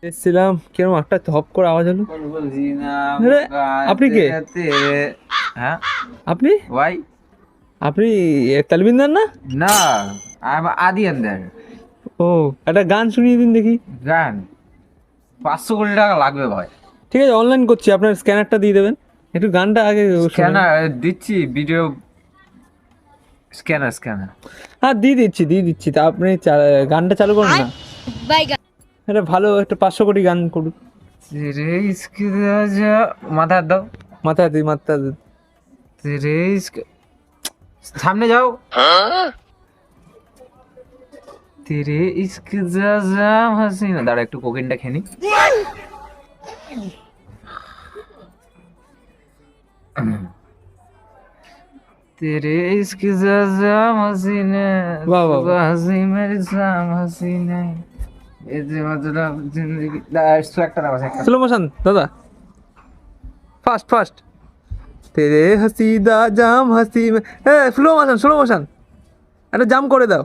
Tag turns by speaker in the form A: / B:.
A: এসছিলাম কিরকম একটা ধপ করে আওয়াজ হলো।
B: বলছি না
A: আরে, আপনি কে?
B: হ্যাঁ
A: আপনি
B: ভাই
A: আপনি তালবিন্দার না?
B: না আদি আন্দার
A: ও, একটা গান শুনিয়ে দিন দেখি।
B: গান 500 কোটি টাকা লাগবে ভাই।
A: ঠিক আছে, অনলাইন করছি, আপনার স্ক্যানারটা দিয়ে দেবেন। একটু গানটা আগে শুনে।
B: স্ক্যানার দিচ্ছি ভিডিও স্ক্যানার
A: হ্যাঁ, দিয়ে দিচ্ছি তা আপনি গানটা চালু করুন না। একটা ভালো একটা 500 কোটি গান করুন।
B: তেরে ইসকে রাজা মাথা দাও
A: মাথা দিই।
B: তেরে ইসকে সামনে যাও তেরে ইসকে রাজা হাসিনা দাঁড়া একটু কোকিনটা খেয়ে নি। तेरे इश्क जाम हसीने
A: वाह, वाह,
B: सुबह हसी मेरी शाम हसीने ये जो मतलब जिंदगी একটা নাম আছে একটা
A: স্লো মোশন দাদা, ফাস্ট তেরে হাসি দা জাম হাসি স্লো মোশন একটা জাম করে দাও।